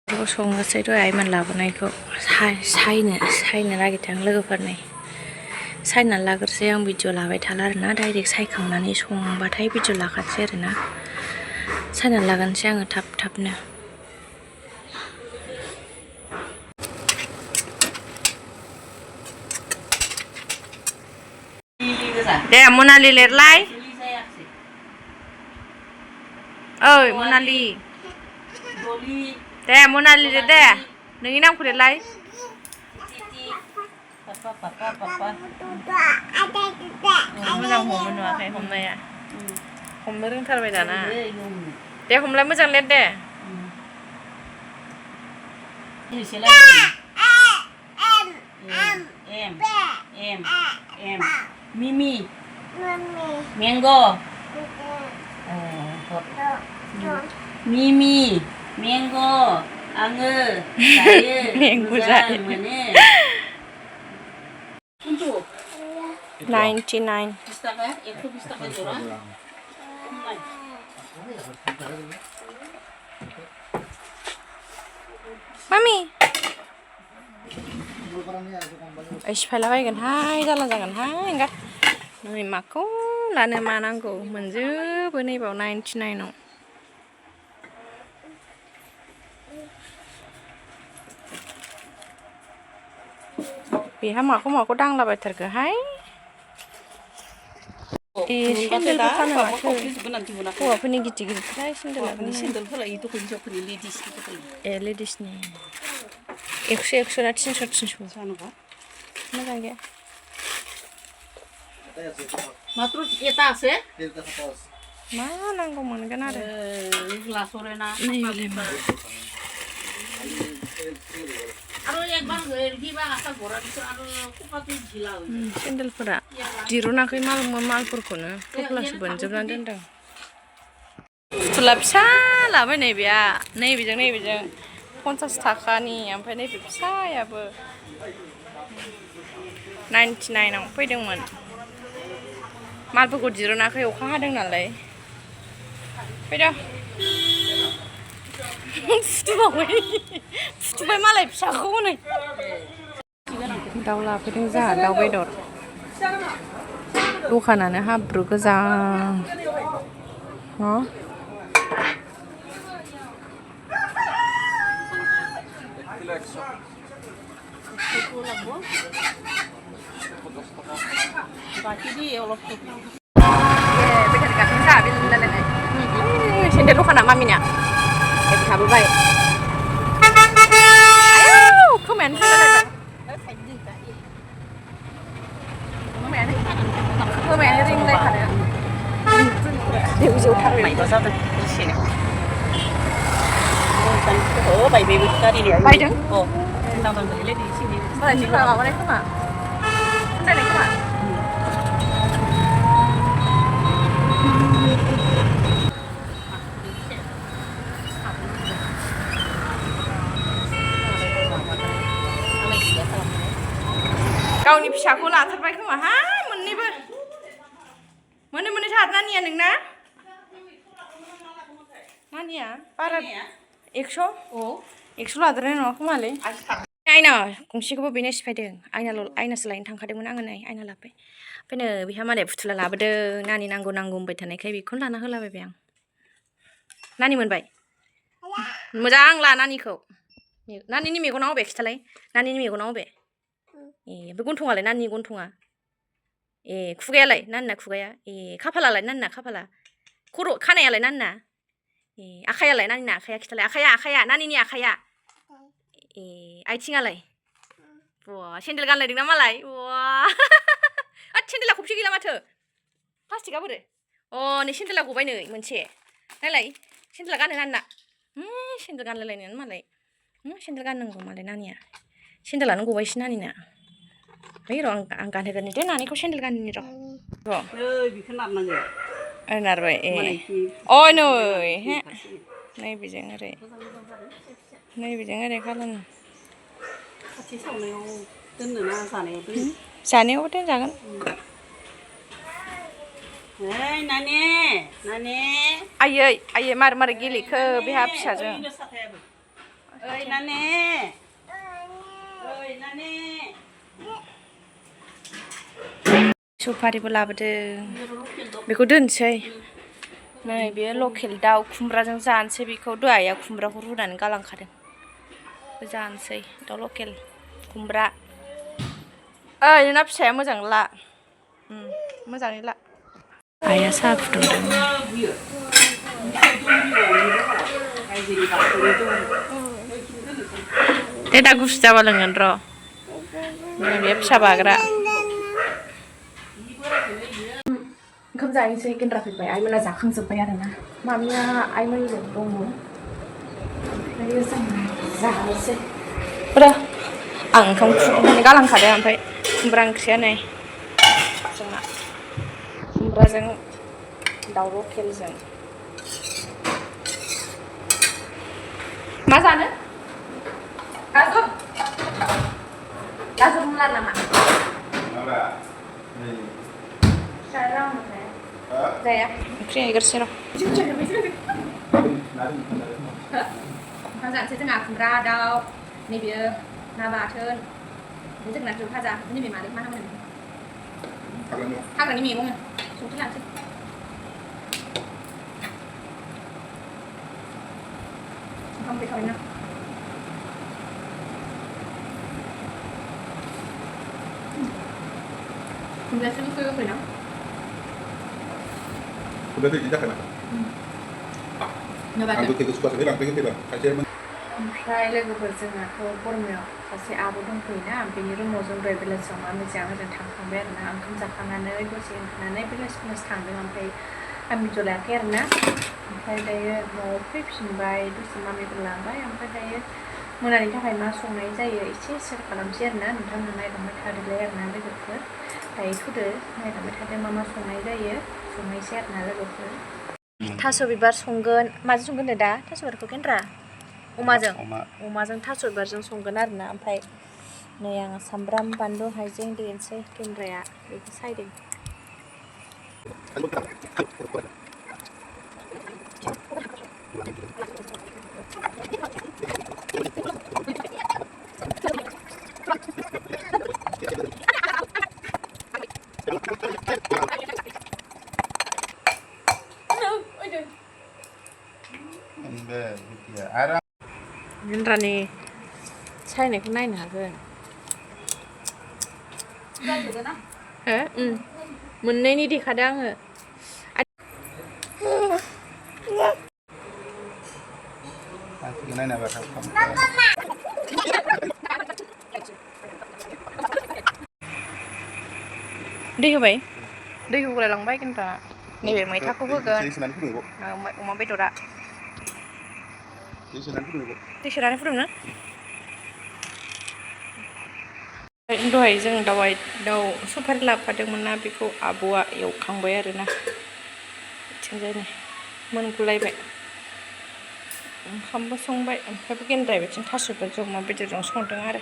संनोसै दहाय आइमोन लाबोनायखौ सायनो नागिरदों लोगोफोरनि सायनानै लाग्रोसै आं भिडिअ लाबाय थाला आरोना डाइरेक्ट सायखांनानै संबाथाय भिडिअ लाखानोसै आरोना सायनानै लागोनसै आङो थाबनो दे मनालि लिरलाय ओइ मनालि दे मनालि लिर दे नोंनि नामखौ लिरलाय मोजां हमो नुवाखै हमनाया हमनो रोंथारबाय दाना दे हमलाय मोजां लिर दे Mimi Mango Mimi Mango Anggo saya moजां मोनो 99 120 taका jora Mami सिफायलाबायगोनहाय जाला जागोनहाय enggak नै माखौ लानो मा नांगौ मोनजोबो नैबाव 99 आव बेहा माखौ दांलाबायथारगोहाय सेन्देलबो फानो माथो हौवाफोरनि गिदिर सेन्देलफोरा दख'निफोरनि लेडिसनि लेडिसनि 100 ना 300 जानोबा मोजां गैया मात्र एटा আছে मा नांगौ मोनगोन आरो ग्लासरेना आरो एकबार हेरगिबा आसा गरा बिसोर आरो कपाति ढिला सेन्देलफोरा दिरुनाखै मालफोरखौनो थफ्लासो बोनजोबनानै दोनदों फुथुला फिसा लाबाय नैबेया नैबेजों 50 थाखानि ओमफ्राय नैबे फिसायाबो 99 आव फैदोंमोन मालफोरखौ दिरुनाखै अखा हादों नालाय फैदो फुथुबाय मालाय फिसाखौ नै दाउ लाफैदों जोंहा दाउ बेदर दखानानो हाब्रु गोजा सेन्देल दखाना मामिना थाबोबाय आयौ खोमायानो रिंलायखादों देवजौथारबाय जादों एसेनो बायबायबो गारिनिया बायदों दामांगोलै दिसिनि मालायनिफ्राय माबानाय खोमा फाननाय खोमा गावनि फिसाखौ लाथारबाय खोमा हा मोननैबो मोननै थार नानिया नोंना नानिया बारा 100 लाद्रायनाय नङा खोमालै आयना गंसेखौबो बेनो सिफायदों आयनासो लायनो थांखादोंमोन आङो नै आयना लाबोबाय ओमफ्राय नै बेहा मालाय फुथुला लाबोदों नानि नांगौ होनबाय थानायखाय बेखौनो लाना होलाबायबाय आं नानि मोनबाय मोजां ला नानिखौ नानिनि मेगनाव अबे खिथालाय नानिनि मेगनाव अबे बे गन्थङालाय नानि गन्थङा खुगायालाय नानिना खुगाया खाफालालाय नानिना खाफाला खर' खानायालाय नानिना आखायालाय नानिना आखाया खिथालाय आखाया नानिनि आखाया आथिङालाय बा सेन्देल गानलायदों ना मालाय बा सेन्देला खबसे गैला माथो प्लास्टिकआ बोरो नै सेन्देला गबाय नै मोनसे नायलाय सेन्देला गानो नानिना सेन्देल गानलायलायनायानो मालाय सेन्देल गाननांगौ मालाय नानिया सेन्देलानो गबायसो नानिना ओइ र' आं गानहोगोन दे नानिखौ सेन्देल गानहोनि र' बेखौ नारनांगौ नारबाय नैबेजों ओरै खालामो खाथि सावनायाव दोननो ना जानायाव दोननो जानायावबो दोनजागोन नानि आयै मारै गेलेखो बेहा फिसाजों Ơi nane. Ơi nane. सुपारिबो लाबोदों बेखौ दोनसै नै बेयो लकेल दाउ खुमब्राजों जानोसै बेखौ दहाया खुमब्राखौ रुनानै गालांखादों जानोसै दाउ लकेल खुमब्रा ओइ नोंना फिसाया मोजां ला मोजाङै ला आइया साहा फुदुंदों दे दा गुसु जाबा लोंगोन र' बे फिसा बाग्रा ओंखाम जाहैनोसै गेन्द्रा फैबाय आइमोना जाखांजोब्बाय आरोना मामिया आइमोनजों दङ ओमफ्राय जों जानोसै र' आं ओंखाम खुरनानै गालांखादों ओमफ्राय खुमब्रा ओंख्रिया नै जोंना खुमब्राजों दाउ लकेलजों मा जानो गाजर गाजर मुला नामा जाया ओंख्रि हैग्रोसै र' ओंखाम जानोसै जोंहा खुमब्रा दाउ नैबेयो ना बाथोन जोगोनार भाजा नैबे मादै मा नाम हाग्रानि मैगं संख्रि लानोसै ओंखाम गैखाबायना खुमब्रायासो गोखै गोखै ना Udah tidak kan? Aku tikus kuat sekali, aku tidak. Kasih ओमफ्राय लोगोफोर जोंनाथ' बरमायाव सासे आब' दंफैयोना बेनि रुमाव जों दहाय बेलासियाव मामि जाहोजों थांखांबाय आरोना ओंखाम जाखांनानै दसे उन्दुनानै बेलासि थांदों ओमफ्राय आं भिडिअ लायाखै आरोना ओमफ्राय दायो न'आव फैफिनबाय दसे मामिफोर लाबाय ओमफ्राय दायो मोनानि थाखाय मा संनाय जायो एसे सेयार खालामसै आरोना नोंथांमोना नायलांबाय थादोलाय आरोना लोगोफोर दायो थुदो नायलांबाय थादो मा संनाय जायो संनायसै आरोना लोगोफोर थास' बिबार संगोन माजों संगोन दा थास' बिबारखौ केन्द्रा अमाजों थास' बिबारजों संगोन आरोना ओमफ्राय नै आं सामब्राम बानलु हाइजें देनोसै केन्द्राया बेखौ सायदों केन्द्रानि सायनायखौ नायनो हागोन मोननैनि देखादों आङो दै होबाय दै होगलायलांबाय केन्द्रा नैबे मैथाखौ होगोन अमा बेदरा दै सोनानै फुदुंनो दहाय जों दाउ सुपारि लाबोफादोंमोन ना बेखौ आब'आ एवखांबाय आरोना बिथिंजाय नै मोनगुलायबाय ओंखामबो संबाय ओमफ्राय गेन्द्राया बिथिं थास' बिबारजों अमा बेदरजों संदों आरो